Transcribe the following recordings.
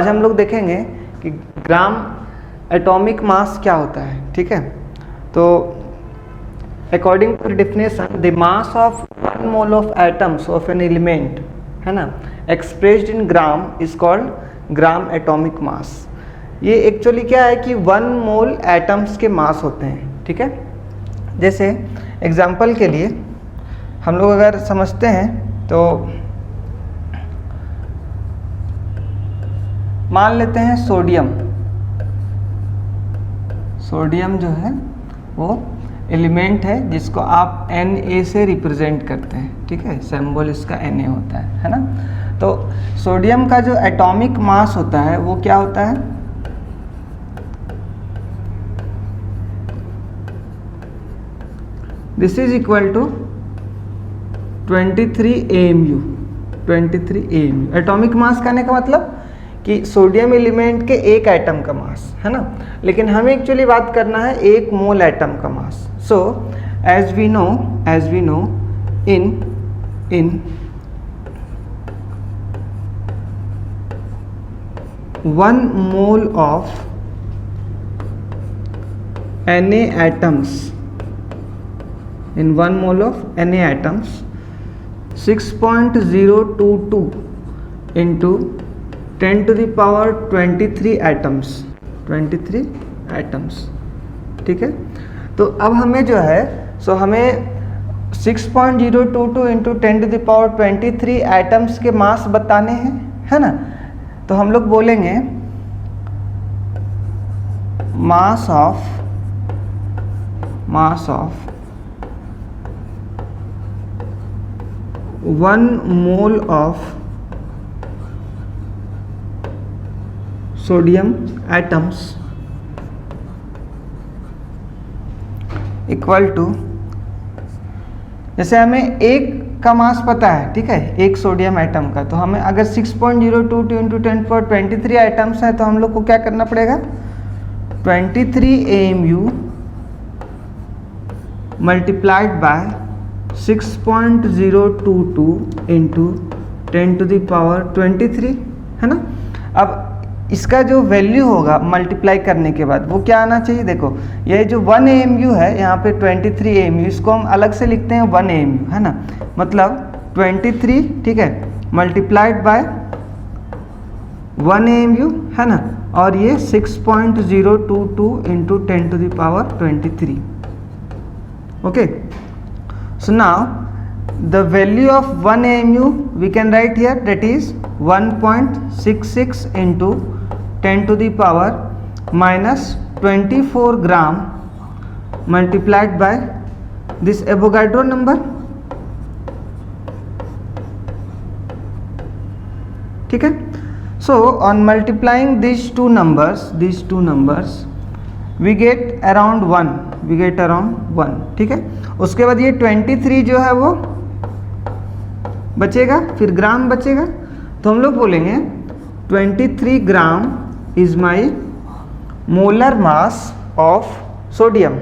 आज हम लोग देखेंगे कि ग्राम एटॉमिक मास क्या होता है। ठीक है, तो according to definition the mass of 1 mole of atoms of an element, है ना, expressed in gram is called gram atomic mass. ये एक्चुअली क्या है कि 1 मोल एटम्स के मास होते हैं। ठीक है, जैसे एग्जांपल के लिए हम लोग अगर समझते हैं तो मान लेते हैं सोडियम जो है वो एलिमेंट है जिसको आप Na से रिप्रेजेंट करते हैं। ठीक है, सिंबल इसका Na होता है ना। तो सोडियम का जो एटॉमिक मास होता है वो क्या होता है, this is equal to 23 AMU। 23 AMU atomic mass कहने का मतलब कि सोडियम एलिमेंट के एक एटम का मास, है ना, लेकिन हमें एक्चुअली बात करना है 1 मोल एटम का mass. So as we know in 1 mole of Na atoms, in 1 mole of Na atoms 6.022 into 10 to the power 23 atoms। ठीक है, तो अब हमें जो है हमें 6.022 into 10 to the power 23 atoms के मास बताने हैं, है ना। तो हम लोग बोलेंगे mass of 1 mole of sodium atoms equal to, जैसे हमें एक का मास पता है, ठीक है, एक सोडियम एटम का, तो हमें अगर 6.022 इंटू 10⁻23 एटम्स है तो हम लोग को क्या करना पड़ेगा, 23 AMU multiplied by 6.022 into 10 to the power 23, है ना। अब इसका जो वैल्यू होगा मल्टीप्लाई करने के बाद वो क्या आना चाहिए, देखो ये जो 1 AMU है यहाँ पे 23 AMU, इसको हम अलग से लिखते हैं 1 AMU, है ना, मतलब 23, ठीक है, मल्टीप्लाइड बाय 1 AMU, है ना, और ये 6.022 into 10 to the power 23। Okay, so now the value of 1 AMU we can write here, that is 1.66 into 10 to the power minus 24 gram multiplied by this Avogadro number। ठीक है, so on multiplying these two numbers we get around 1। ठीक है, उसके बाद ये 23 जो है वो बचेगा, फिर ग्राम बचेगा, तो हम लोग बोलेंगे 23 gram is my molar mass of sodium,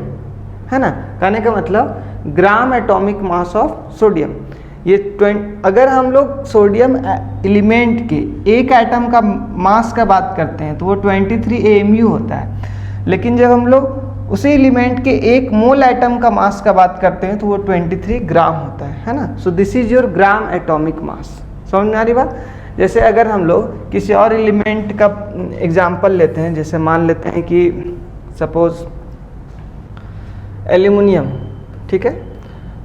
है ना, कहने का मतलब ग्राम एटॉमिक मास ऑफ सोडियम। ये अगर हम लोग सोडियम एलिमेंट के एक एटम का मास का बात करते हैं तो वो 23 AMU होता है, लेकिन जब हम लोग उसी एलिमेंट के 1 मोल एटम का मास का बात करते हैं तो वो 23 ग्राम होता है ना। सो this is your gram atomic मास। समझ में आ रही बात। जैसे अगर हम लोग किसी और एलिमेंट का एग्जांपल लेते हैं, जैसे मान लेते हैं कि सपोज एल्यूमिनियम, ठीक है,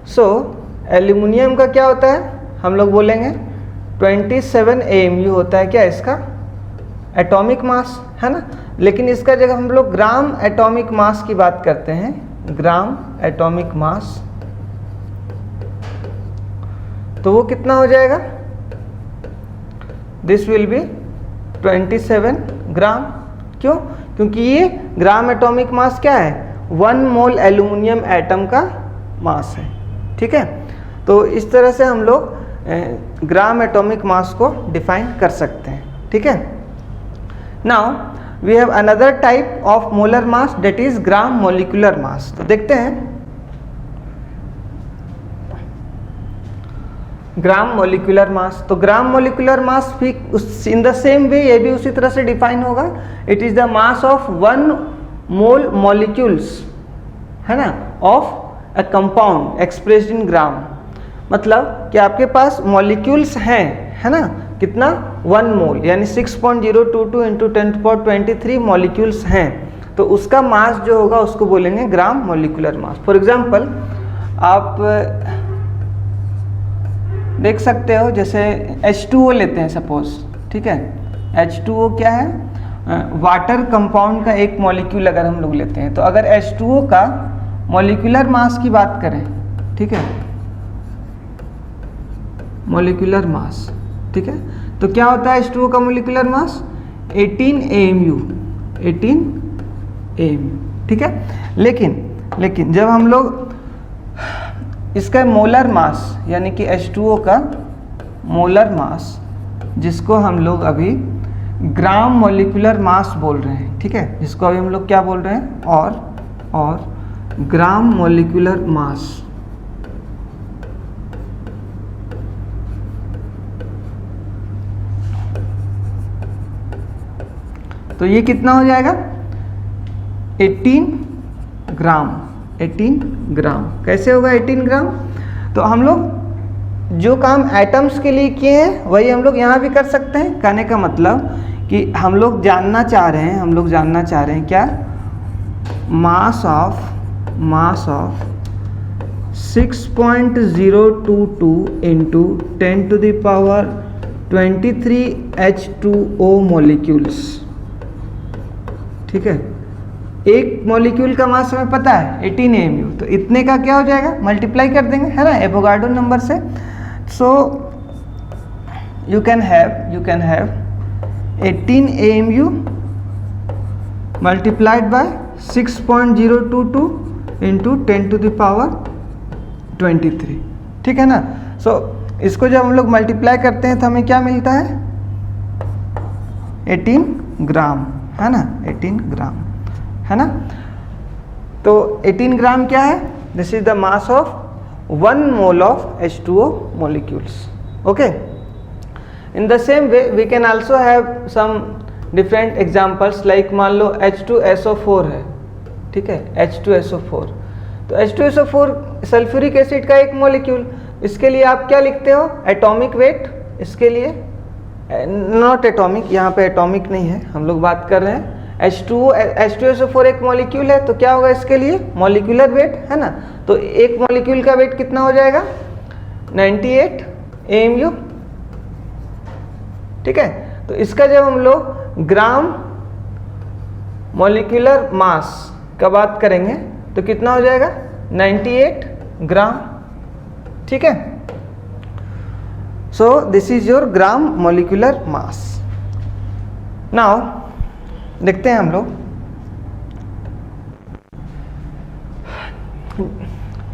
सो एल्यूमिनियम का क्या होता है, हम लोग बोलेंगे 27 AMU होता है क्या इसका एटॉमिक मास, है ना, लेकिन इसका जब हम लोग ग्राम एटॉमिक मास की बात करते हैं, ग्राम एटॉमिक मास, तो वो कितना हो जाएगा, दिस विल बी 27 ग्राम। क्यों, क्योंकि ये ग्राम एटॉमिक मास क्या है, 1 मोल एल्यूमिनियम एटम का मास है। ठीक है, तो इस तरह से हम लोग ग्राम एटॉमिक मास को डिफाइन कर सकते हैं। ठीक है, now we have another type of molar mass, that is gram molecular mass। तो देखते हैं ग्राम मोलिकुलर मास। तो ग्राम मोलिकुलर मास भी इन द सेम वे ये भी उसी तरह से डिफाइन होगा। It is the mass of 1 mole molecules, है ना, of a compound expressed in gram. मतलब कि आपके पास मॉलिक्यूल्स हैं, है ना, कितना 1 मोल यानी 6.022 इंटू 10⁻23 मॉलिक्यूल्स हैं, तो उसका मास जो होगा उसको बोलेंगे gram molecular mass. For example आप देख सकते हो, जैसे H2O लेते हैं सपोज, ठीक है, H2O क्या है, वाटर कंपाउंड का एक मॉलिक्यूल अगर हम लोग लेते हैं, तो अगर H2O का मॉलिक्यूलर मास की बात करें, ठीक है, मॉलिक्यूलर मास, ठीक है, तो क्या होता है H2O का मॉलिक्यूलर मास 18 AMU, 18 AMU, ठीक है। लेकिन जब हम लोग इसका मोलर मास यानी कि H2O का मोलर मास, जिसको हम लोग अभी ग्राम मोलिकुलर मास बोल रहे हैं, ठीक है, जिसको अभी हम लोग क्या बोल रहे हैं, और ग्राम मोलिकुलर मास, तो ये कितना हो जाएगा 18 ग्राम। 18 ग्राम कैसे होगा 18 ग्राम? तो हम लोग जो काम एटम्स के लिए किए हैं वही हम लोग यहाँ भी कर सकते हैं। कहने का मतलब कि हम लोग जानना चाह रहे हैं क्या, mass of 6.022 into 10⁻23 H2O molecules, ठीक है। एक मॉलिक्यूल का मास हमें पता है 18 AMU, तो इतने का क्या हो जाएगा, मल्टीप्लाई कर देंगे, है ना, एवोगाड्रो नंबर से। So you can have 18 AMU multiplied by 6.022 into 10⁻23, ठीक है ना। सो इसको जब हम लोग मल्टीप्लाई करते हैं तो हमें क्या मिलता है 18 ग्राम, है ना, 18 ग्राम, है ना। तो 18 ग्राम क्या है, this is the mass of 1 mole of H2O molecules, okay. In the same way we can also have some different examples, like मान लो H2SO4 है, ठीक है, H2SO4। तो H2SO4 सल्फ्यूरिक एसिड का एक मॉलिक्यूल, इसके लिए आप क्या लिखते हो, एटॉमिक वेट, इसके लिए नॉट एटॉमिक, यहाँ पे एटॉमिक नहीं है, हम लोग बात कर रहे हैं H2SO4 एक मॉलिक्यूल है, तो क्या होगा इसके लिए मॉलिक्यूलर वेट, है ना। तो एक मॉलिक्यूल का वेट कितना हो जाएगा 98 AMU, ठीक है। तो इसका जब हम लोग ग्राम मॉलिक्यूलर मास का बात करेंगे तो कितना हो जाएगा 98 ग्राम, ठीक है। So this is your gram molecular mass. Now देखते हैं हम लोग,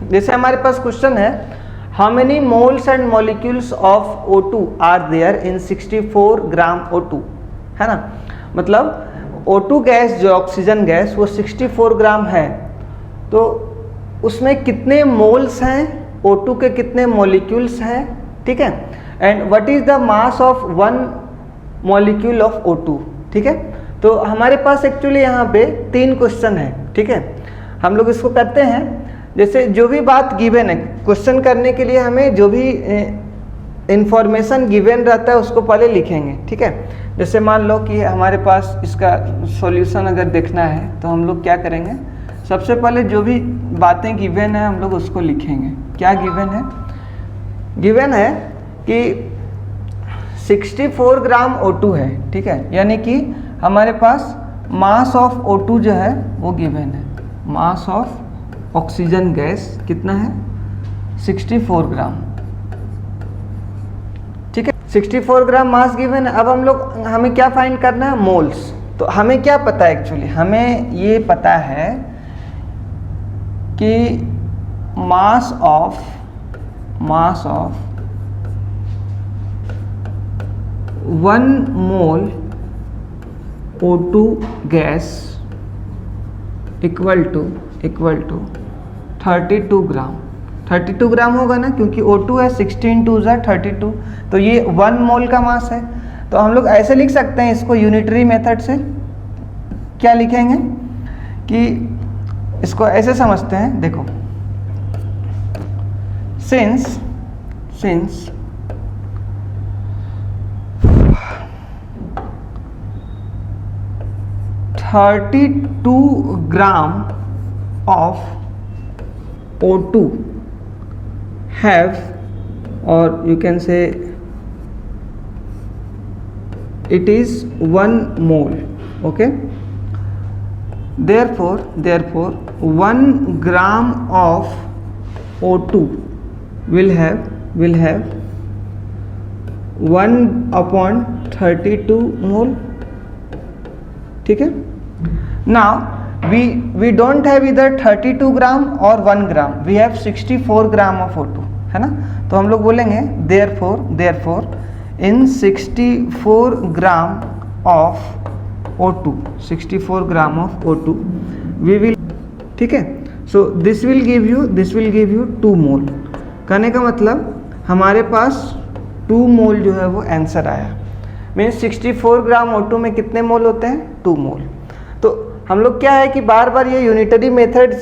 जैसे हमारे पास क्वेश्चन है, how many moles and molecules of O2 are there in 64 gram O2, है ना। मतलब O2 गैस जो ऑक्सीजन गैस वो 64 ग्राम है, तो उसमें कितने मोल्स हैं, O2 के कितने मॉलिक्यूल्स हैं, ठीक है, and what is the mass of 1 molecule of O2, ठीक है। तो हमारे पास एक्चुअली यहाँ पे 3 क्वेश्चन है, ठीक है। हम लोग इसको करते हैं, जैसे जो भी बात गिवन है क्वेश्चन करने के लिए, हमें जो भी इंफॉर्मेशन गिवन रहता है उसको पहले लिखेंगे, ठीक है। जैसे मान लो कि हमारे पास इसका सॉल्यूशन अगर देखना है तो हम लोग क्या करेंगे, सबसे पहले जो भी बातें गिवन है हम लोग उसको लिखेंगे। क्या गिवन है, गिवन है कि 64 ग्राम O2 है, ठीक है, यानी कि हमारे पास मास ऑफ O2 जो है वो गिवन है, मास ऑफ ऑक्सीजन गैस कितना है 64 ग्राम, ठीक है, 64 ग्राम मास गिवन है। अब हम लोग, हमें क्या फाइंड करना है, मोल्स। तो हमें क्या पता है, एक्चुअली हमें ये पता है कि mass of 1 mole O2 gas equal to 32 gram, 32 gram होगा ना, क्योंकि O2 है 16 2 ज़ा 32, तो ये 1 मोल का मास है। तो हम लोग ऐसे लिख सकते हैं इसको यूनिटरी मेथड से। क्या लिखेंगे कि इसको ऐसे समझते हैं, देखो, since 32 gram of O2 have, or you can say it is 1 mole, okay, therefore 1 gram of O2 will have 1/32 mole, ठीक है। now we don't have either 32 ग्राम और 1 ग्राम, we have 64 gram of O2, है ना। तो हम लोग बोलेंगे therefore in 64 gram of O2 we will, ठीक है। so this will give you 2 मोल। कहने का मतलब हमारे पास 2 मोल जो है वो आंसर आया। मीन्स 64 ग्राम O2 में कितने मोल होते हैं? 2 मोल। तो हम लोग क्या है कि बार बार ये यूनिटरी मेथड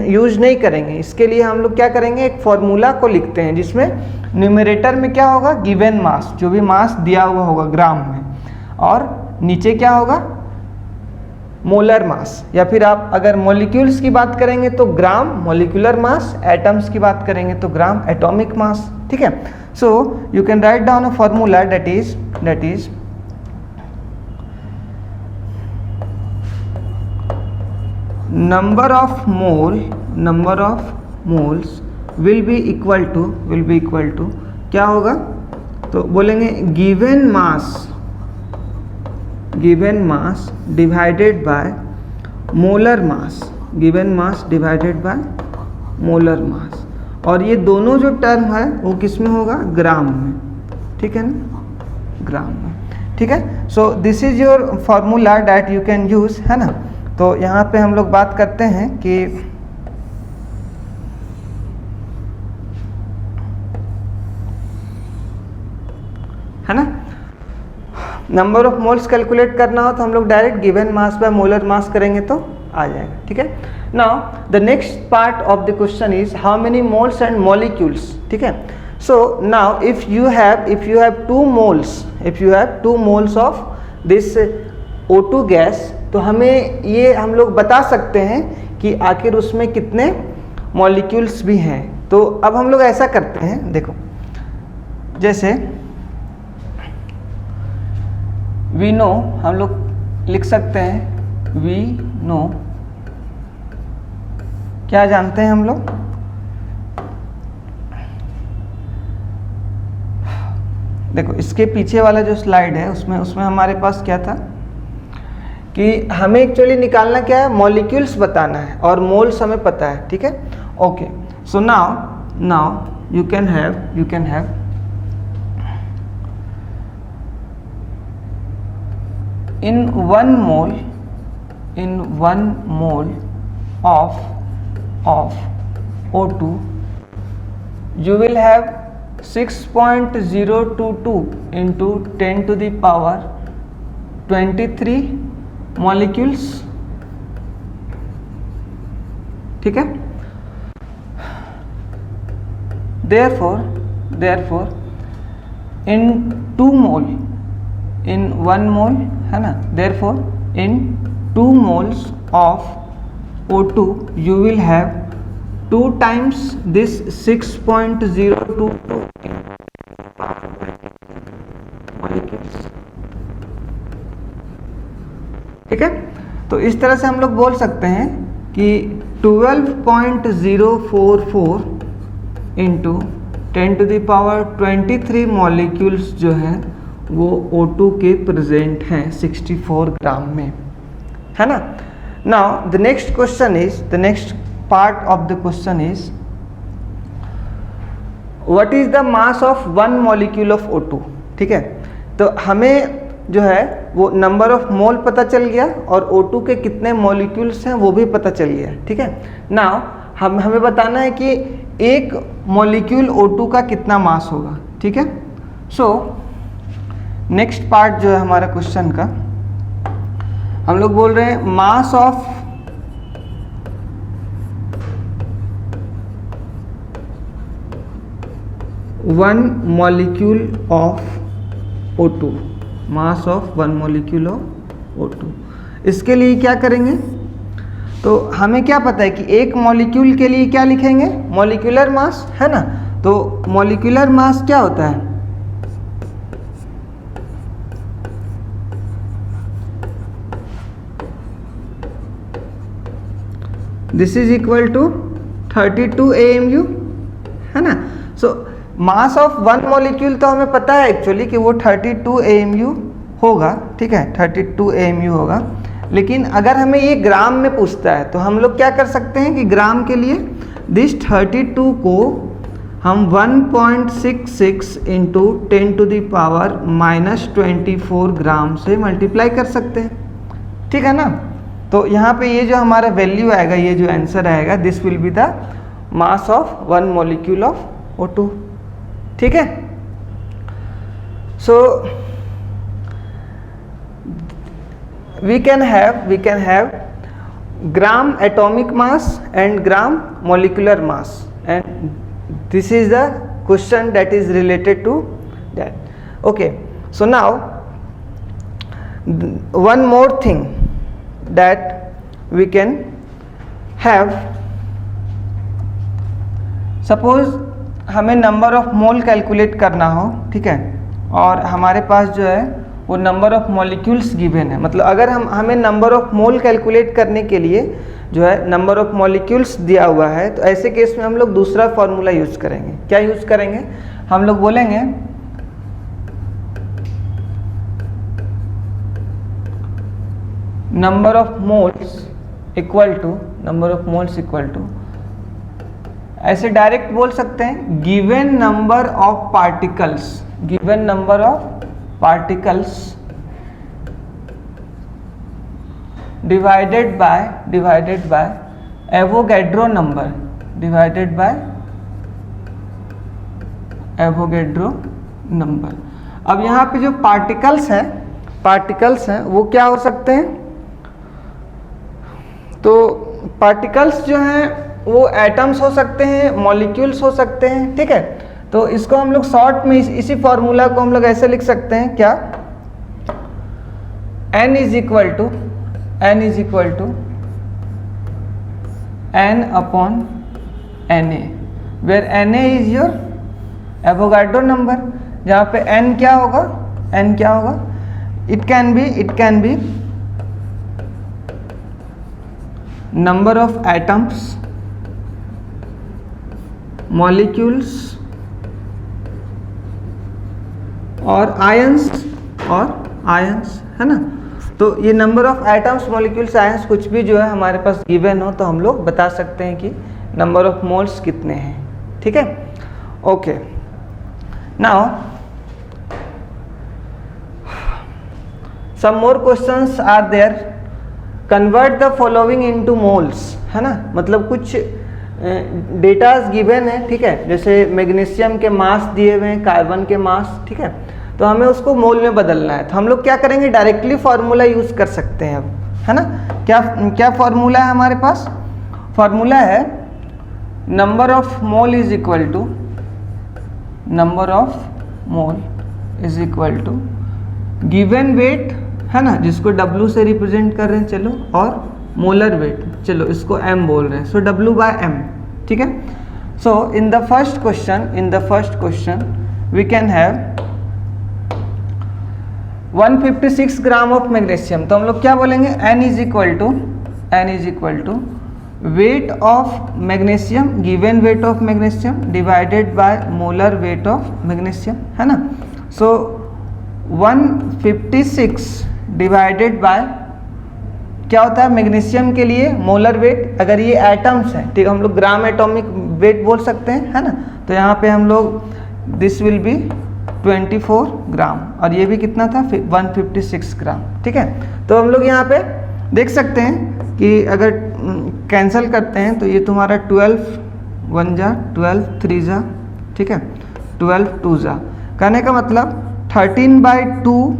यूज नहीं करेंगे। इसके लिए हम लोग क्या करेंगे, एक फॉर्मूला को लिखते हैं जिसमें न्यूमरेटर में क्या होगा, गिवन मास, जो भी मास दिया हुआ होगा ग्राम में, और नीचे क्या होगा, मोलर मास, या फिर आप अगर मॉलिक्यूल्स की बात करेंगे तो ग्राम मॉलिक्यूलर मास, एटम्स की बात करेंगे तो ग्राम एटॉमिक मास, ठीक है। So you can write down a formula that is number of moles will be equal to क्या होगा, तो बोलेंगे given mass divided by molar mass, और ये दोनों जो टर्म है वो किस में होगा, ग्राम में, ठीक है ना, ग्राम में, ठीक है। So this is your formula that you can use, है ना। तो यहाँ पे हम लोग बात करते हैं कि है ना, नंबर ऑफ मोल्स कैलकुलेट करना हो तो हम लोग direct given mass by molar mass करेंगे तो आ जाएगा, ठीक है। Now the next part of the question is how many moles and molecules, ठीक है। So now if you have 2 moles of this O2 gas, तो हमें ये हम लोग बता सकते हैं कि आखिर उसमें कितने मॉलिक्यूल्स भी हैं। तो अब हम लोग ऐसा करते हैं, देखो, जैसे वी नो, हम लोग लिख सकते हैं वी नो, क्या जानते हैं हम लोग, देखो इसके पीछे वाला जो स्लाइड है उसमें हमारे पास क्या था कि हमें एक्चुअली निकालना क्या है, मॉलिक्यूल्स बताना है और मोल्स हमें पता है, ठीक है। Okay, so now you can have in 1 mole of O2 you will have 6.022 into 10 to the power 23 molecules, ठीक है। therefore in 2 mole, in 1 mole, है ना, therefore in 2 moles of O2 you will have 2 times this 6.022 molecules, ठीक है। तो इस तरह से हम लोग बोल सकते हैं कि 12.044 into 10 to the power 23 molecules जो हैं वो O2 के प्रेजेंट हैं 64 ग्राम में, है ना। Now the next part of the question is what is the mass of 1 molecule of O2, ठीक है। तो हमें जो है वो नंबर ऑफ मोल पता चल गया और O2 के कितने मॉलिक्यूल्स हैं वो भी पता चल गया, ठीक है। नाउ हमें बताना है कि एक मॉलिक्यूल O2 का कितना मास होगा, ठीक है। सो नेक्स्ट पार्ट जो है हमारा क्वेश्चन का, हम लोग बोल रहे हैं मास of one molecule of O2, mass of one molecule of O2। इसके लिए क्या करेंगे, तो हमें क्या पता है कि एक मॉलिक्यूल के लिए क्या लिखेंगे, मॉलिक्यूलर मास, है ना। तो मॉलिक्यूलर मास क्या होता है, this is equal to 32 AMU, है ना। So mass of one molecule तो हमें पता है एक्चुअली कि वो 32 AMU होगा, ठीक है, 32 AMU होगा। लेकिन अगर हमें ये ग्राम में पूछता है तो हम लोग क्या कर सकते हैं कि ग्राम के लिए दिस 32 को हम 1.66 इंटू 10⁻⁻24 ग्राम से मल्टीप्लाई कर सकते हैं, ठीक है ना। तो यहाँ पे ये जो हमारा वैल्यू आएगा, ये जो आंसर आएगा, this will be the mass of one molecule of O2, ठीक है। सो we can have gram atomic mass and gram molecular mass, and this is the question that is related to that. Okay, so now one more thing that we can have, suppose हमें number of mole calculate करना हो, ठीक है, और हमारे पास जो है वो नंबर ऑफ मॉलिक्यूल्स गिवन है। मतलब अगर हमें नंबर ऑफ मोल कैलकुलेट करने के लिए जो है नंबर ऑफ मॉलिक्यूल्स दिया हुआ है, तो ऐसे केस में हम लोग दूसरा फॉर्मूला यूज करेंगे। क्या यूज करेंगे, हम लोग बोलेंगे number of moles equal to ऐसे डायरेक्ट बोल सकते हैं given number of particles divided by Avogadro number. अब यहाँ पे जो पार्टिकल्स हैं वो क्या हो सकते हैं, तो पार्टिकल्स जो हैं वो एटम्स हो सकते हैं, मॉलिक्यूल्स हो सकते हैं, ठीक है। तो इसको हम लोग शॉर्ट में इसी फॉर्मूला को हम लोग ऐसे लिख सकते हैं, क्या, n is equal to n upon Na, where Na is your Avogadro number, जहाँ पे n क्या होगा, it can be number of atoms, molecules और आयंस, है ना। तो ये number of atoms, molecules, ions कुछ भी जो है हमारे पास गिवन हो तो हम लोग बता सकते हैं कि नंबर ऑफ मोल्स कितने हैं, ठीक है। Okay, now some more questions are there, convert the following into moles, है ना। मतलब कुछ डेटाज गिवन है, ठीक है, जैसे मैग्नीशियम के मास दिए हुए हैं, कार्बन के मास, ठीक है, तो हमें उसको मोल में बदलना है। तो हम लोग क्या करेंगे, डायरेक्टली फार्मूला यूज कर सकते हैं अब, है ना। क्या फार्मूला है हमारे पास, फार्मूला है number of mole is equal to given weight, है ना, जिसको W से रिप्रेजेंट कर रहे हैं, चलो, और मोलर वेट, चलो इसको m बोल रहे हैं, सो W/m, ठीक है। So in the first question we can have 156 gram of magnesium. तो हम लोग क्या बोलेंगे, n is equal to weight of magnesium, given weight of magnesium divided by molar weight of magnesium, है ना। सो 156 डिवाइडेड बाय क्या होता है मैग्नीशियम के लिए मोलर वेट, अगर ये एटम्स हैं, ठीक है, हम लोग ग्राम एटॉमिक वेट बोल सकते हैं, है ना। तो यहाँ पे हम लोग दिस विल बी 24 ग्राम, और ये भी कितना था, 156 ग्राम, ठीक है। तो हम लोग यहाँ पे देख सकते हैं कि अगर कैंसिल करते हैं तो ये तुम्हारा 12 1 जा 12, 3 जा, ठीक है 12, 2 जा, कहने का मतलब 13/2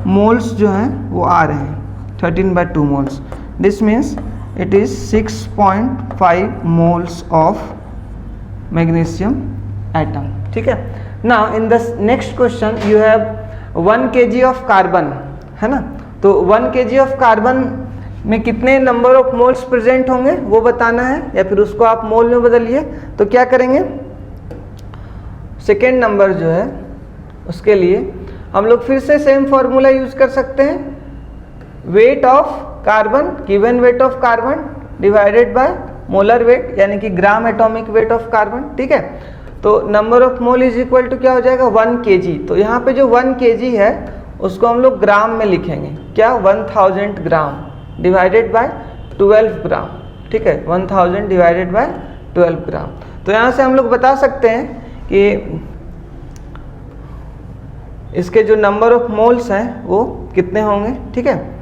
मोल्स जो हैं वो आ रहे हैं, 13/2 moles. This means it is 6.5 moles of magnesium atom, ठीक है। Now in the next question you have 1 kg of carbon, है ना, तो 1 kg ऑफ कार्बन में कितने नंबर ऑफ मोल्स प्रेजेंट होंगे वो बताना है, या फिर उसको आप मोल में बदलिए। तो क्या करेंगे, सेकेंड नंबर जो है उसके लिए हम लोग फिर से सेम फॉर्मूला यूज कर सकते हैं, weight of carbon, given weight of carbon divided by molar weight, यानी कि gram atomic weight of carbon, ठीक है। तो number of mole is equal to क्या हो जाएगा 1 kg। तो यहाँ पे जो 1 kg है उसको हम लोग ग्राम में लिखेंगे, क्या 1000 ग्राम डिवाइडेड बाय 12 ग्राम, ठीक है 1000 डिवाइडेड बाय 12 ग्राम। तो यहाँ से हम लोग बता सकते हैं कि इसके जो नंबर ऑफ मोल्स हैं वो कितने होंगे, ठीक है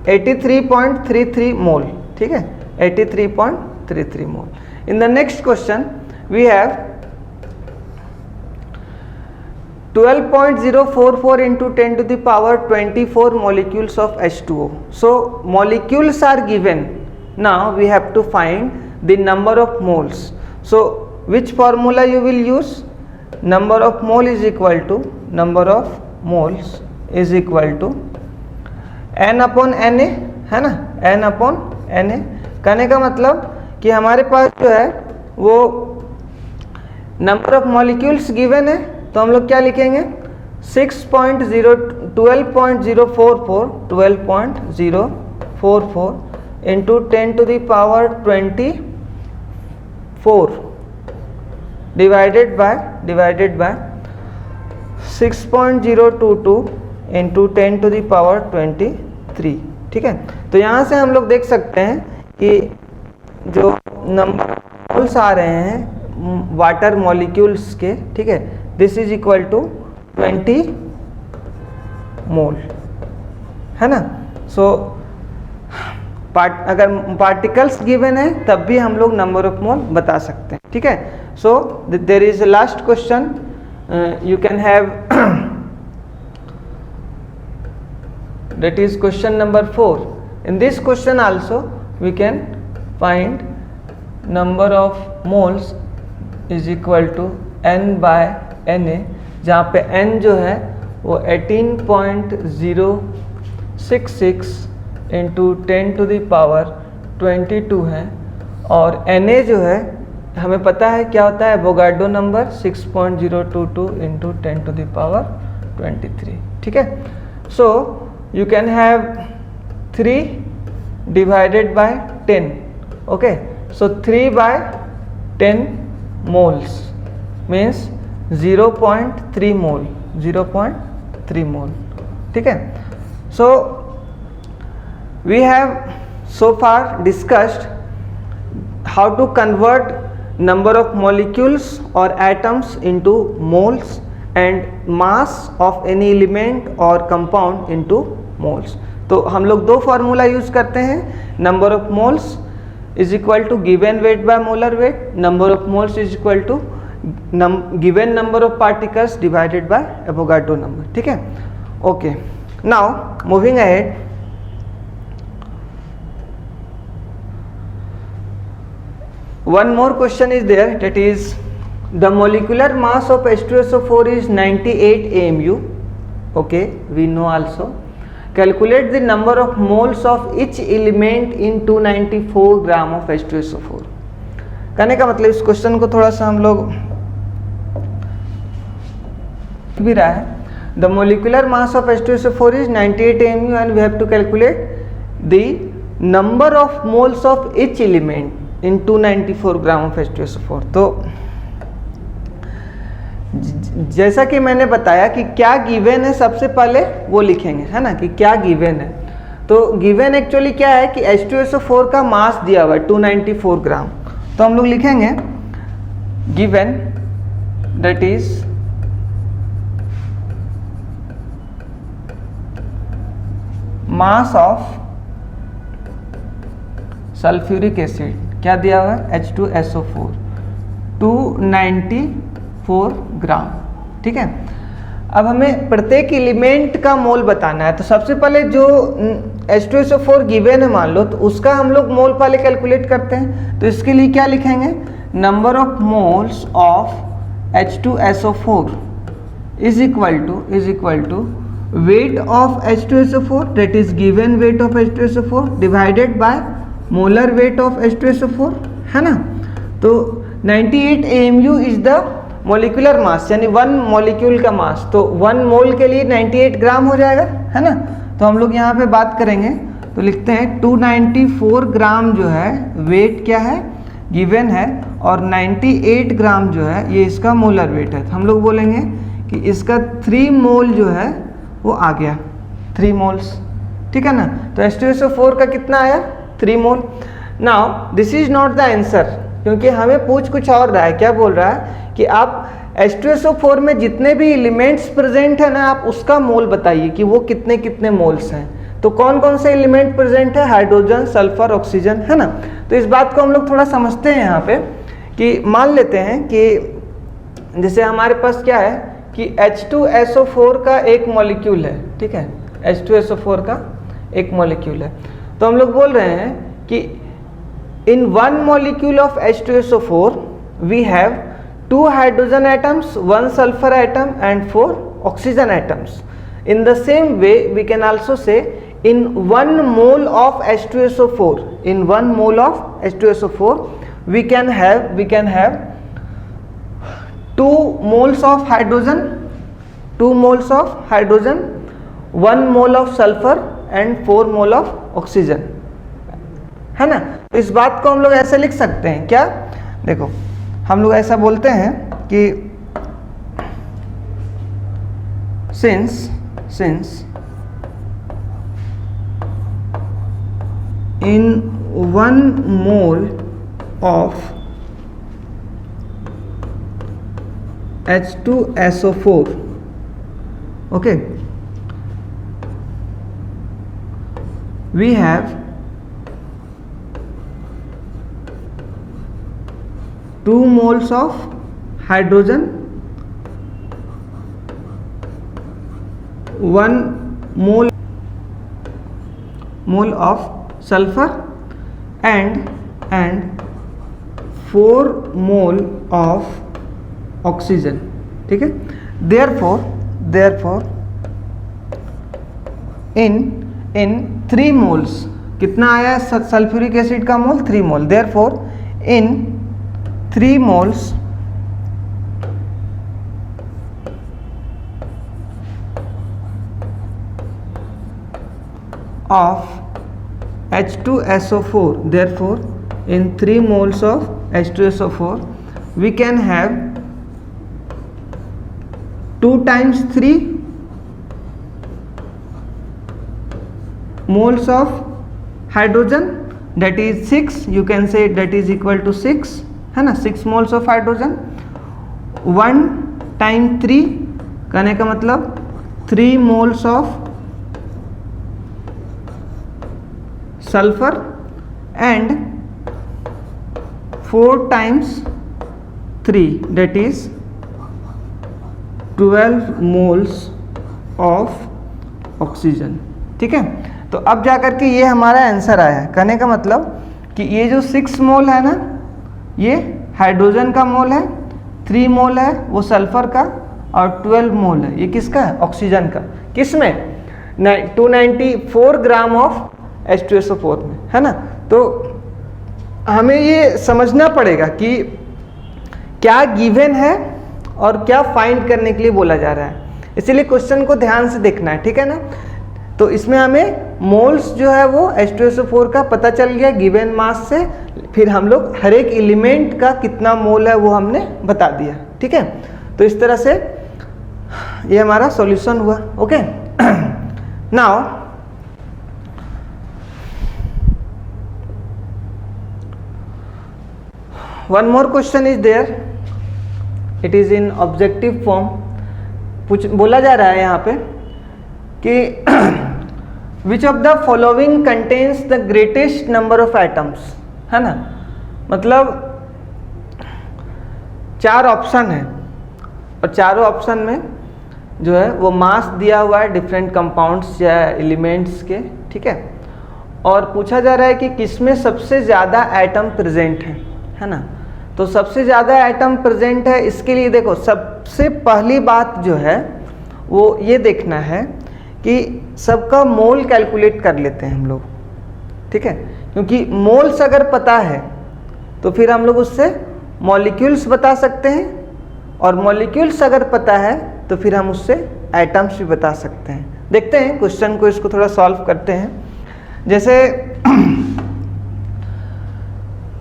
83.33 मोल, ठीक है 83.33 mole. In the next question we have 12.044 into 10 to the power 24 molecules of H2O. So molecules are given. Now we have to find the number of moles. So which formula you will use? Number of mole is equal to number of moles is equal to n upon Na, है ना, n upon Na। कहने का मतलब कि हमारे पास जो है वो नंबर ऑफ मॉलिक्यूल्स गिवन है, तो हम लोग क्या लिखेंगे 12.044 into 10 to the power 24 divided by 6.022 into 10 to the power 23, ठीक है। तो यहाँ से हम लोग देख सकते हैं कि जो नंबर मोल्स आ रहे हैं वाटर मॉलिक्यूल्स के, ठीक है दिस इज इक्वल टू 20 मोल, है ना। सो अगर पार्टिकल्स गिवन है तब भी हम लोग नंबर ऑफ मोल बता सकते हैं, ठीक है। So there is a last question, you can have that is question number 4. In this question also we can find number of moles is equal to n by Na, जहाँ पे n जो है वो 18.066 इंटू 10 to the power 22 है, और Na जो है हमें पता है क्या होता है Avogadro number 6.022 into 10 to the power 23, ठीक है। सो you can have 3 divided by 10, okay, so 3 by 10 moles means 0.3 mole, 0.3 mole, ठीक है। so we have so far discussed how to convert number of molecules or atoms into moles and mass of any element or compound into moles. तो हम लोग दो formula use करते हैं, number of moles is equal to given weight by molar weight, number of moles is equal to given number of particles divided by Avogadro number, ठीक है। Okay, now moving ahead, one more question is there, that is the molecular mass of H2SO4 is 98 AMU. Okay, we know also. Calculate the number of moles of each element in 294 gram of H2SO4. कहने का मतलब इस question को थोड़ा सा हम लोग भी रहा है, the molecular mass of H2SO4 is 98 AMU and we have to calculate the number of moles of each element in 294 gram of H2SO4। तो जैसा कि मैंने बताया कि क्या गिवन है सबसे पहले वो लिखेंगे, है ना, कि क्या गिवन है। तो गिवन एक्चुअली क्या है कि H2SO4 का मास दिया हुआ है 294 ग्राम, तो हम लोग लिखेंगे given that is mass of sulphuric acid क्या दिया हुआ है, H2SO4 294 ग्राम। ठीक है, अब हमें प्रत्येक एलिमेंट का मोल बताना है। तो सबसे पहले जो H2SO4 गिवन है मान लो, तो उसका हम लोग मोल पहले कैलकुलेट करते हैं। तो इसके लिए क्या लिखेंगे, number of moles of H2SO4 is equal to weight of H2SO4, that is given weight of H2SO4 divided by molar weight of H2SO4, है ना। तो 98 AMU is the molecular mass, यानी 1 मॉलिक्यूल का मास। तो 1 मोल के लिए 98 ग्राम हो जाएगा, है ना। तो हम लोग यहाँ पे बात करेंगे तो लिखते हैं 294 ग्राम जो है वेट क्या है, गिवन है, और 98 ग्राम जो है ये इसका मोलर वेट है। तो हम लोग बोलेंगे कि इसका 3 मोल जो है वो आ गया, 3 मोल्स। ठीक है ना। तो H2SO4 का कितना आया, 3 mole. Now this is not the answer, क्योंकि हमें पूछ कुछ और रहा है। क्या बोल रहा है कि आप H2SO4 में जितने भी एलिमेंट्स प्रेजेंट है ना, आप उसका मोल बताइए कि वो कितने कितने मोल्स हैं। तो कौन कौन से एलिमेंट प्रेजेंट है, हाइड्रोजन, सल्फर, ऑक्सीजन, है ना। तो इस बात को हम लोग थोड़ा समझते हैं यहाँ पे कि मान लेते हैं कि जैसे हमारे पास क्या है कि H2SO4 का एक मॉलिक्यूल है। ठीक है, H2SO4 का एक मॉलिक्यूल है। तो हम लोग बोल रहे हैं कि in 1 molecule of H2SO4 we have 2 hydrogen atoms, 1 sulfur atom and 4 oxygen atoms. In the same way we can also say in 1 mole of H2SO4, in 1 mole of H2SO4 we can have 2 moles of hydrogen, 2 moles of hydrogen, 1 mole of sulfur and 4 mole of oxygen, है ना। तो इस बात को हम लोग ऐसे लिख सकते हैं, क्या, देखो हम लोग ऐसा बोलते हैं कि since in 1 mole of H2SO4, okay, we have 2 moles of hydrogen, 1 mole of sulfur and 4 mole of oxygen। ठीक है, therefore in 3 moles कितना आया सल्फ्यूरिक एसिड का मोल, 3 मोल। therefore in 3 moles of H2SO4, therefore in 3 moles of H2SO4 we can have 2 times 3 moles of hydrogen, that is 6, you can say that is equal to 6, है ना, 6 moles of hydrogen। 1 time 3 कहने का मतलब 3 moles of sulfur and 4 times 3, that is 12 moles of oxygen। ठीक है, तो अब जाकर के ये हमारा आंसर आया है। कहने का मतलब कि ये जो 6 मोल है ना, ये हाइड्रोजन का मोल है, 3 मोल है वो सल्फर का, और 12 मोल है ये किसका है, ऑक्सीजन का। किसमें, 294 ग्राम ऑफ H2SO4 में, है ना। तो हमें ये समझना पड़ेगा कि क्या गिवन है और क्या फाइंड करने के लिए बोला जा रहा है, इसीलिए क्वेश्चन को ध्यान से देखना है। ठीक है ना। तो इसमें हमें मोल्स जो है वो H2SO4 का पता चल गया गिवन मास से, फिर हम लोग हर एक एलिमेंट का कितना मोल है वो हमने बता दिया। ठीक है, तो इस तरह से ये हमारा सॉल्यूशन हुआ। Okay, now one more question is there, it is in objective form. बोला जा रहा है यहाँ पे कि which of the following contains the greatest number of atoms, है ना। मतलब 4 ऑप्शन है और चारों ऑप्शन में जो है वो मास दिया हुआ है डिफरेंट कंपाउंड्स या एलिमेंट्स के, ठीक है। और पूछा जा रहा है कि किसमें सबसे ज़्यादा एटम प्रेजेंट है ना। तो सबसे ज़्यादा एटम प्रेजेंट है, इसके लिए देखो सबसे पहली बात जो है वो ये देखना है कि सबका मोल कैलकुलेट कर लेते हैं हम लोग, ठीक है। क्योंकि मोल्स अगर पता है तो फिर हम लोग उससे मॉलिक्यूल्स बता सकते हैं, और मॉलिक्यूल्स अगर पता है तो फिर हम उससे एटम्स भी बता सकते हैं। देखते हैं क्वेश्चन को, इसको थोड़ा सॉल्व करते हैं। जैसे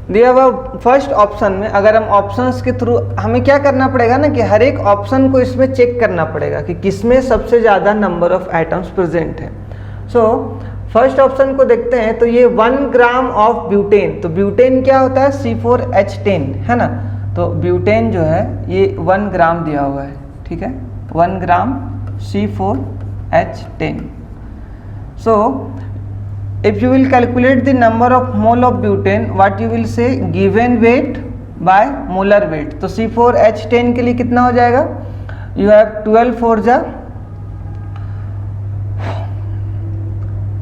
दिया हुआ फर्स्ट ऑप्शन में अगर हम ऑप्शंस के थ्रू, हमें क्या करना पड़ेगा ना कि हर एक ऑप्शन को इसमें चेक करना पड़ेगा कि किसमें सबसे ज़्यादा नंबर ऑफ एटम्स प्रेजेंट है। सो फर्स्ट ऑप्शन को देखते हैं, तो ये 1 ग्राम ऑफ ब्यूटेन, तो ब्यूटेन क्या होता है C4H10 है ना। तो ब्यूटेन जो है ये 1 ग्राम दिया हुआ है, ठीक है, 1 ग्राम C4H10। So if you will calculate the number of mole of butane, what you will say given weight by molar weight। तो C4H10 के लिए कितना हो जाएगा, you have 12 4 जा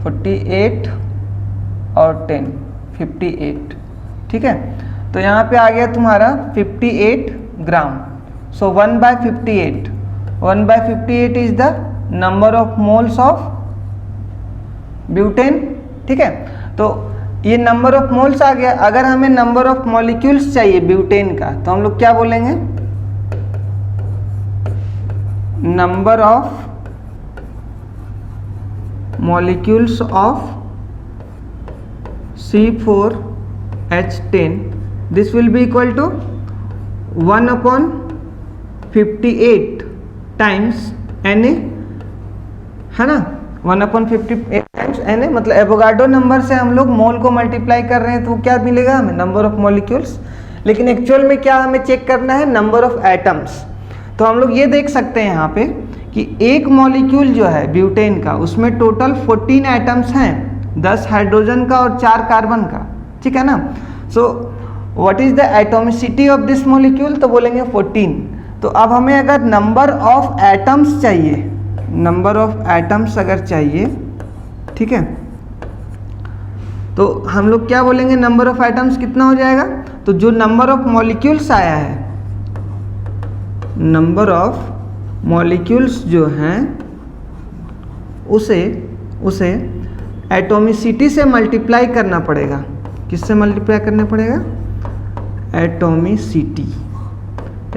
48 और 10 58, ठीक है। तो यहाँ पे आ गया तुम्हारा 58 ग्राम। सो 1/58, 1/58 is the number of moles of butane, ठीक है। तो ये नंबर ऑफ मोल्स आ गया। अगर हमें नंबर ऑफ मॉलिक्यूल्स चाहिए ब्यूटेन का, तो हम लोग क्या बोलेंगे, number of molecules of C4H10, this will be equal to 1/58 times Na, है ना, 1/58 टाइम्स Na, मतलब एवोगाड्रो नंबर से हम लोग मोल को मल्टीप्लाई कर रहे हैं तो क्या मिलेगा हमें, नंबर ऑफ मॉलिक्यूल्स। लेकिन एक्चुअल में क्या हमें चेक करना है, नंबर ऑफ एटम्स। तो हम लोग ये देख सकते हैं यहाँ पे कि एक मॉलिक्यूल जो है ब्यूटेन का, उसमें टोटल 14 एटम्स हैं, 10 हाइड्रोजन का और 4 कार्बन का, ठीक है ना। So what is the atomicity of this molecule, तो बोलेंगे 14। तो अब हमें अगर नंबर ऑफ एटम्स चाहिए, नंबर ऑफ एटम्स अगर चाहिए, ठीक है, तो हम लोग क्या बोलेंगे, नंबर ऑफ एटम्स कितना हो जाएगा। तो जो नंबर ऑफ मॉलिक्यूल्स आया है, नंबर ऑफ मॉलिक्यूल्स जो हैं उसे एटॉमिसिटी से मल्टीप्लाई करना पड़ेगा। किससे मल्टीप्लाई करना पड़ेगा, एटॉमिसिटी,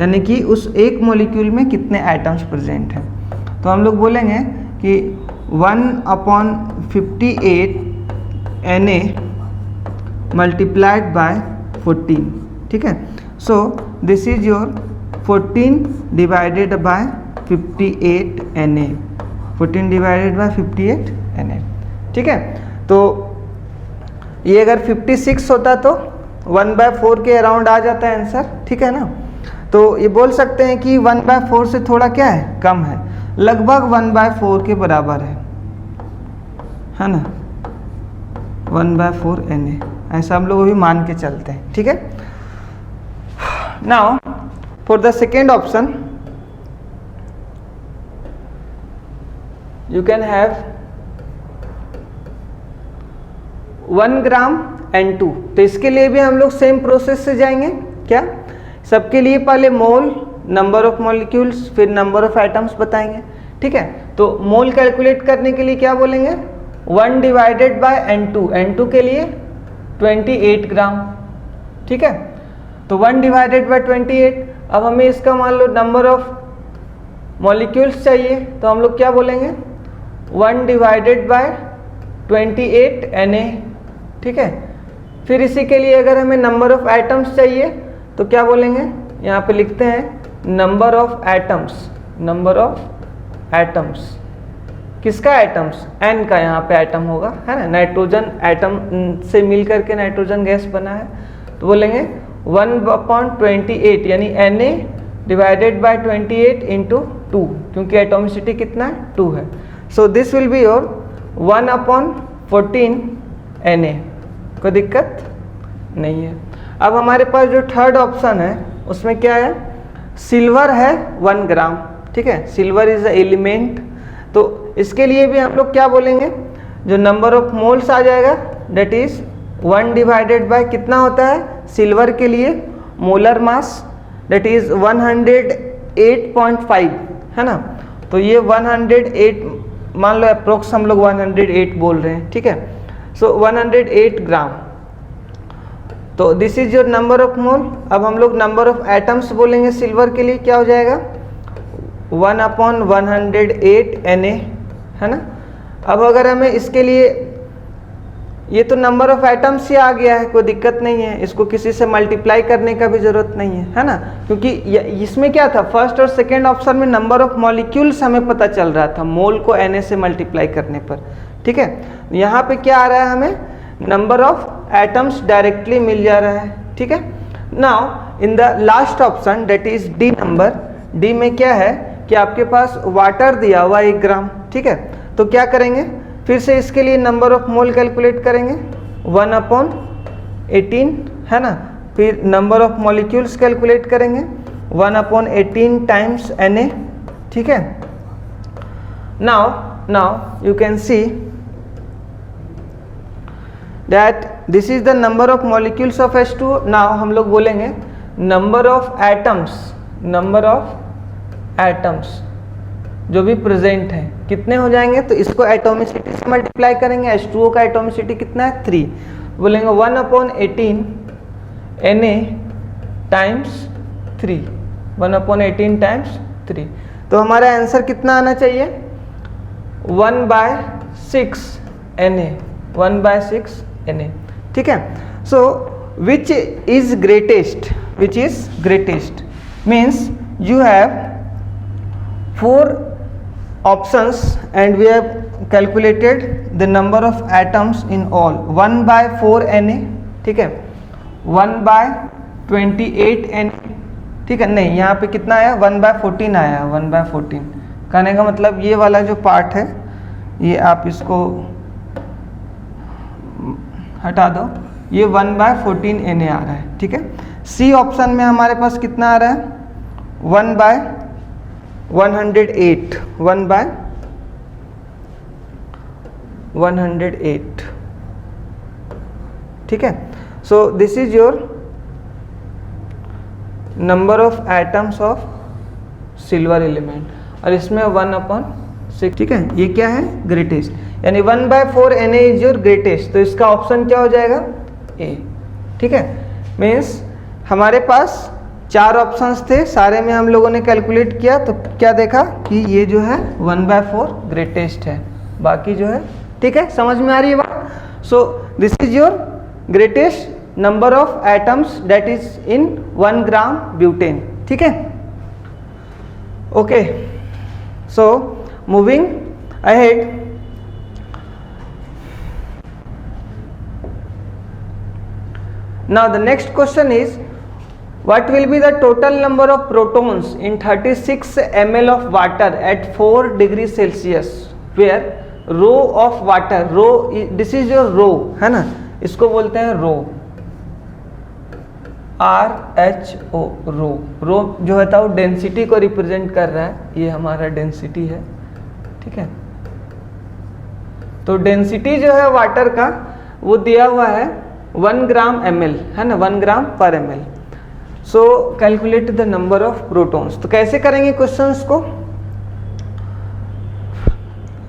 यानी कि उस एक मॉलिक्यूल में कितने एटम्स प्रेजेंट हैं। तो हम लोग बोलेंगे कि 1/58 Na मल्टीप्लाइड बाय 14, ठीक है। So this is your 14 divided by 58 Na, 14 divided by 58 Na, ठीक है। तो ये अगर 56 होता तो 1/4 के अराउंड आ जाता है आंसर, ठीक है ना। तो ये बोल सकते हैं कि 1/4 से थोड़ा क्या है, कम है, लगभग 1/4 के बराबर है ना, 1/4 Na, ऐसा हम लोग अभी मान के चलते हैं, ठीक है। Now for the second option you can have 1 gram N2। तो इसके लिए भी हम लोग सेम प्रोसेस से जाएंगे। क्या, सबके लिए पहले मोल, नंबर ऑफ मॉलिक्यूल्स, फिर नंबर ऑफ एटम्स बताएंगे, ठीक है। तो मोल कैलकुलेट करने के लिए क्या बोलेंगे, 1 डिवाइडेड बाय N2, N2 के लिए 28 ग्राम, ठीक है। तो 1 डिवाइडेड बाय 28। अब हमें इसका मान लो नंबर ऑफ मॉलिक्यूल्स चाहिए, तो हम लोग क्या बोलेंगे, 1 डिवाइडेड बाय 28 Na, ठीक है। फिर इसी के लिए अगर हमें नंबर ऑफ एटम्स चाहिए तो क्या बोलेंगे, यहाँ पे लिखते हैं number of atoms, number of atoms, किसका एटम्स, N का यहाँ पे एटम होगा, है ना, नाइट्रोजन एटम से मिल करके नाइट्रोजन गैस बना है। तो बोलेंगे 1/28 यानी Na डिवाइडेड बाय 28 इंटू 2, क्योंकि एटोमिसिटी कितना है, 2 है। So this will be your 1/14 Na। कोई दिक्कत नहीं है। अब हमारे पास जो थर्ड ऑप्शन है उसमें क्या है, सिल्वर है 1 ग्राम, ठीक है, सिल्वर इज अ एलिमेंट। तो इसके लिए भी हम लोग क्या बोलेंगे, जो नंबर ऑफ मोल्स आ जाएगा डेट इज 1 डिवाइडेड बाय कितना होता है सिल्वर के लिए, मोलर मास डेट इज 108.5, है ना। तो ये 108 मान लो अप्रोक्स हम लोग 108 बोल रहे हैं, ठीक है। सो 108 ग्राम, तो this is your number of मोल। अब हम लोग नंबर ऑफ एटम्स बोलेंगे सिल्वर के लिए, क्या हो जाएगा 1/108 Na, है ना। अब अगर हमें इसके लिए, ये तो नंबर ऑफ एटम्स ही आ गया है, कोई दिक्कत नहीं है, इसको किसी से मल्टीप्लाई करने का भी जरूरत नहीं है ना, क्योंकि इसमें क्या था, फर्स्ट और सेकेंड ऑप्शन में नंबर ऑफ मॉलिक्यूल्स हमें पता चल रहा था मोल को Na से मल्टीप्लाई करने पर, ठीक है। यहाँ पे क्या आ रहा है, हमें नंबर ऑफ एटम्स डायरेक्टली मिल जा रहा है, ठीक है। Now in the last option that is D number, D में क्या है कि आपके पास वाटर दिया हुआ 1 ग्राम, ठीक है। तो क्या करेंगे, फिर से इसके लिए नंबर ऑफ मोल कैलकुलेट करेंगे 1/18, है ना। फिर नंबर ऑफ मॉलिक्यूल्स कैलकुलेट करेंगे 1/18 टाइम्स Na, ठीक है। Now you can see that this is the number of molecules of H2O। Now हम लोग बोलेंगे नंबर ऑफ एटम्स जो भी प्रेजेंट है कितने हो जाएंगे, तो इसको एटोमिसिटी से मल्टीप्लाई करेंगे, H2O का एटोमिसिटी कितना है 3, बोलेंगे 1/18 Na टाइम्स 3, 1/18 टाइम्स 3। तो हमारा आंसर कितना आना चाहिए 1/6 Na, 1/6 Na, ठीक है। So which is greatest means you have 4 options and we have calculated the number of atoms in all 1/4 Na, ठीक है, 1/28 Na, ठीक है। नहीं, यहाँ पे कितना आया 1/14 आया, 1/14 कहने का मतलब ये वाला जो पार्ट है ये आप इसको हटा दो, ये 1/14 Na आ रहा है, ठीक है। सी ऑप्शन में हमारे पास कितना आ रहा है 1/108, 1/108, ठीक है। So this is your number of atoms of silver element, और इसमें 1/6, ठीक है। ये क्या है ग्रेटेस्ट, यानी 1/4 Na इज योर ग्रेटेस्ट, तो इसका ऑप्शन क्या हो जाएगा ए, ठीक है। मीन्स हमारे पास 4 ऑप्शंस थे, सारे में हम लोगों ने कैलकुलेट किया तो क्या देखा कि ये जो है 1/4 ग्रेटेस्ट है, बाकी जो है, ठीक है। समझ में आ रही है बात। सो this is your greatest number of atoms that is in 1 gram butane, ठीक है। Okay, so moving ahead, now the next question is what will be the total number of protons in 36 ml of water at 4 degrees Celsius where rho of water, rho this is your rho, है ना, इसको बोलते हैं rho, RHO, रो जो होता है वो density को रिप्रेजेंट कर रहा है, ये हमारा डेंसिटी है, ठीक है। तो डेंसिटी जो है वाटर का वो दिया हुआ है 1 ग्राम ml, है ना, 1 gram per ml। So calculate the number of protons. तो कैसे करेंगे क्वेश्चंस को,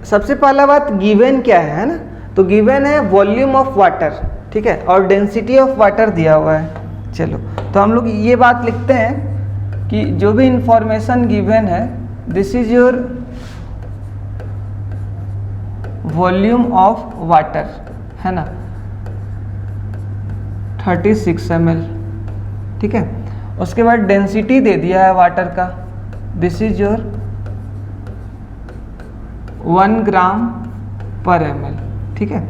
सबसे पहला बात गिवन क्या है ना, तो गिवन है वॉल्यूम ऑफ वाटर, ठीक है, और डेंसिटी ऑफ वाटर दिया हुआ है। चलो तो हम लोग ये बात लिखते हैं कि जो भी इंफॉर्मेशन गिवन है this is your volume of water, है ना, 36 ml, ठीक है। उसके बाद डेंसिटी दे दिया है वाटर का, this is your 1 gram per ml, ठीक है।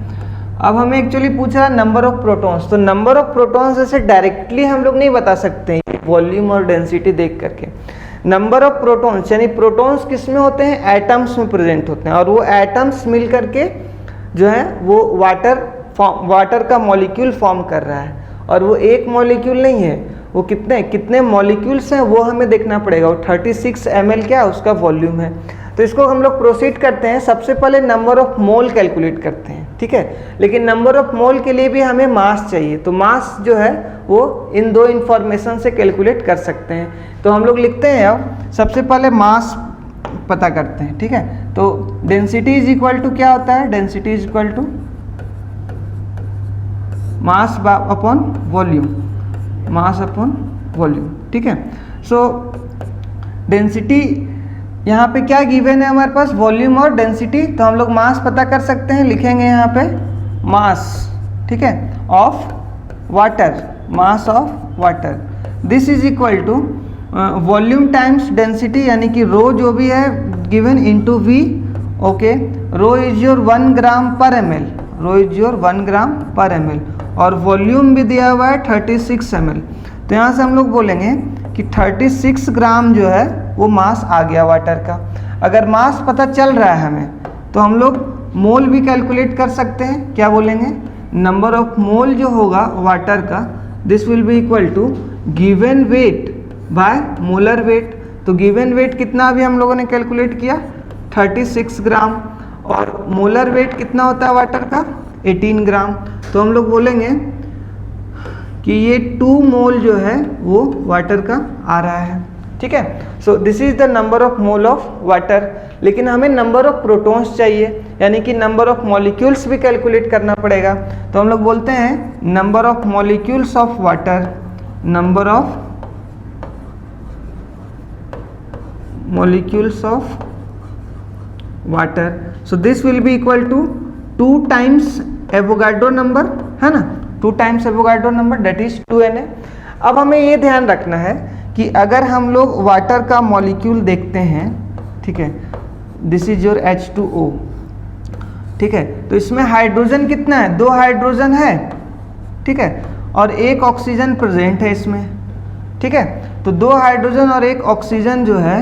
अब हमें एक्चुअली पूछा नंबर ऑफ प्रोटॉन्स, तो नंबर ऑफ प्रोटॉन्स ऐसे डायरेक्टली हम लोग नहीं बता सकते वॉल्यूम और डेंसिटी देख करके। नंबर ऑफ प्रोटॉन्स यानी प्रोटॉन्स किस में होते हैं, एटम्स में प्रेजेंट होते हैं, और वो एटम्स मिल करके जो है वो वाटर का मॉलिक्यूल फॉर्म कर रहा है, और वो एक मॉलिक्यूल नहीं है, वो कितने मॉलिक्यूल्स हैं वो हमें देखना पड़ेगा। वो 36 ml क्या है, उसका वॉल्यूम है। तो इसको हम लोग प्रोसीड करते हैं, सबसे पहले नंबर ऑफ मोल कैलकुलेट करते हैं, ठीक है। लेकिन नंबर ऑफ मोल के लिए भी हमें मास चाहिए, तो मास जो है वो इन दो इंफॉर्मेशन से कैलकुलेट कर सकते हैं। तो हम लोग लिखते हैं, अब सबसे पहले मास पता करते हैं, ठीक है। तो डेंसिटी इज इक्वल टू क्या होता है, density is equal to mass upon volume, mass upon volume, ठीक है। सो डेंसिटी यहाँ पे क्या गिवन है हमारे पास, वॉल्यूम और डेंसिटी। तो हम लोग मास पता कर सकते हैं, लिखेंगे यहाँ पे मास, ठीक है, of water, mass of water. This is equal to volume times density, यानी कि रो जो भी है given into V, okay. Rho is your 1 gram per ml, rho is your 1 gram per ml, और वॉल्यूम भी दिया हुआ है 36 ml। तो यहाँ से हम लोग बोलेंगे कि 36 ग्राम जो है वो मास आ गया वाटर का। अगर मास पता चल रहा है हमें, तो हम लोग मोल भी कैलकुलेट कर सकते हैं। क्या बोलेंगे, नंबर ऑफ मोल जो होगा वाटर का, this will be equal to given weight by molar weight. तो गिवन वेट कितना अभी हम लोगों ने कैलकुलेट किया, 36 ग्राम, और मोलर वेट कितना होता है वाटर का, 18 ग्राम। तो हम लोग बोलेंगे कि ये 2 मोल जो है वो वाटर का आ रहा है, ठीक है। So this is the number of mole of water. लेकिन हमें नंबर ऑफ प्रोटॉन्स चाहिए, यानी कि नंबर ऑफ मॉलिक्यूल्स भी कैलकुलेट करना पड़ेगा। तो हम लोग बोलते हैं number of molecules of water, number of molecules of water. So this will be equal to 2 times Avogadro number, है ना, 2 times Avogadro number, that is 2Na। अब हमें ये ध्यान रखना है कि अगर हम लोग वाटर का मॉलिक्यूल देखते हैं, ठीक है, दिस इज योर H2O, ठीक है। तो इसमें हाइड्रोजन कितना है, 2 हाइड्रोजन है, ठीक है, और 1 ऑक्सीजन प्रेजेंट है इसमें, ठीक है। तो 2 हाइड्रोजन और 1 ऑक्सीजन जो है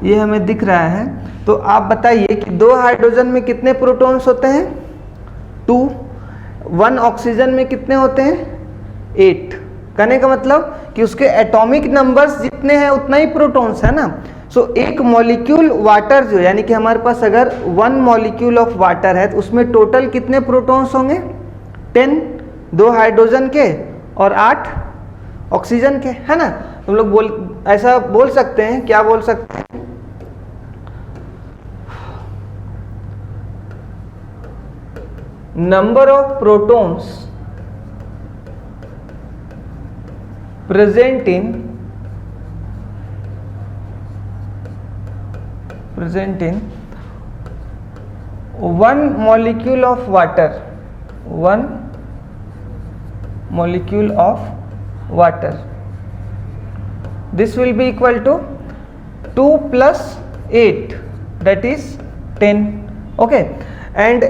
ये हमें दिख रहा है। तो आप बताइए कि 2 हाइड्रोजन में कितने प्रोटॉन्स होते हैं, 2। 1 ऑक्सीजन में कितने होते हैं, 8। कहने का मतलब कि उसके एटॉमिक नंबर्स जितने हैं उतना ही प्रोटॉन्स है ना। सो एक मॉलिक्यूल वाटर जो, यानी कि हमारे पास अगर 1 मॉलिक्यूल ऑफ वाटर है तो उसमें टोटल कितने प्रोटॉन्स होंगे, 10, 2 हाइड्रोजन के और 8 ऑक्सीजन के, है ना। हम लोग ऐसा बोल सकते हैं, क्या बोल सकते हैं, number of protons present in one molecule of water, one molecule of water, this will be equal to 2 plus 8, that is 10, okay। and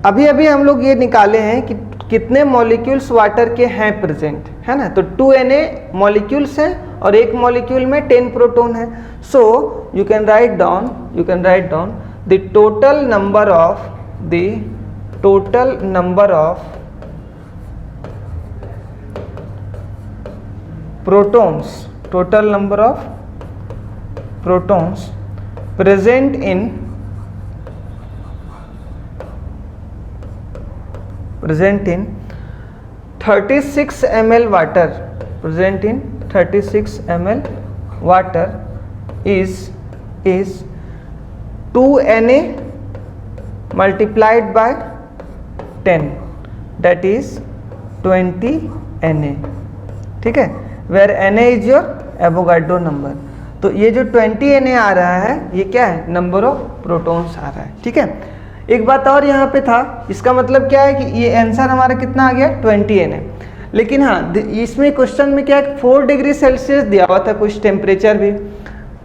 अभी अभी हम लोग ये निकाले हैं कि कितने मॉलिक्यूल्स वाटर के हैं प्रेजेंट, है ना। तो 2Na मॉलिक्यूल्स हैं और एक मॉलिक्यूल में 10 प्रोटॉन है। So you can write down the total number of protons present in 36 ml water, present in 36 ml water is 2Na multiplied by 10, that is 20Na, ठीक है। where Na is your Avogadro number। तो ये जो 20Na आ रहा है ये क्या है, नंबर ऑफ प्रोटॉन्स आ रहा है, ठीक है। एक बात और यहाँ पे था, इसका मतलब क्या है कि ये आंसर हमारा कितना आ गया, 20Na। लेकिन हाँ, इसमें क्वेश्चन में क्या है, 4 डिग्री सेल्सियस दिया हुआ था, कुछ टेम्परेचर भी।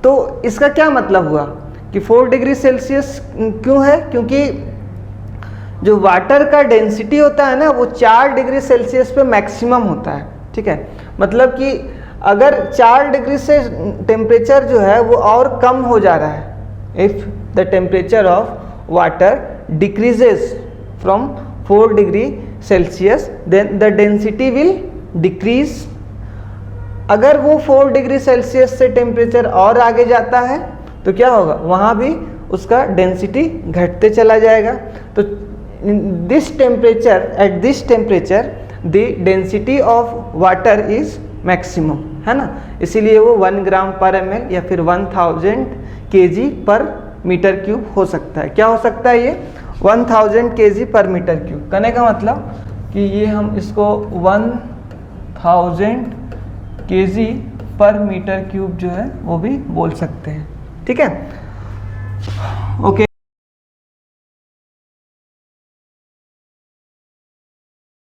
तो इसका क्या मतलब हुआ कि 4 डिग्री सेल्सियस क्यों है, क्योंकि जो वाटर का डेंसिटी होता है ना वो 4 डिग्री सेल्सियस पे मैक्सिमम होता है, ठीक है। मतलब कि अगर 4 डिग्री से टेम्परेचर जो है वो और कम हो जा रहा है, if the temperature of water decreases from 4 degree Celsius, then the density will decrease. अगर वो 4 डिग्री सेल्सियस से टेम्परेचर और आगे जाता है तो क्या होगा, वहाँ भी उसका डेंसिटी घटते चला जाएगा। तो this temperature, at this temperature the density of water is maximum, है ना। इसीलिए वो 1 ग्राम पर ml या फिर 1000 kg पर मीटर क्यूब हो सकता है। क्या हो सकता है ये, 1000 kg पर मीटर क्यूब। कहने का मतलब कि ये हम इसको 1000 kg पर मीटर क्यूब जो है वो भी बोल सकते हैं, ठीक है। ओके।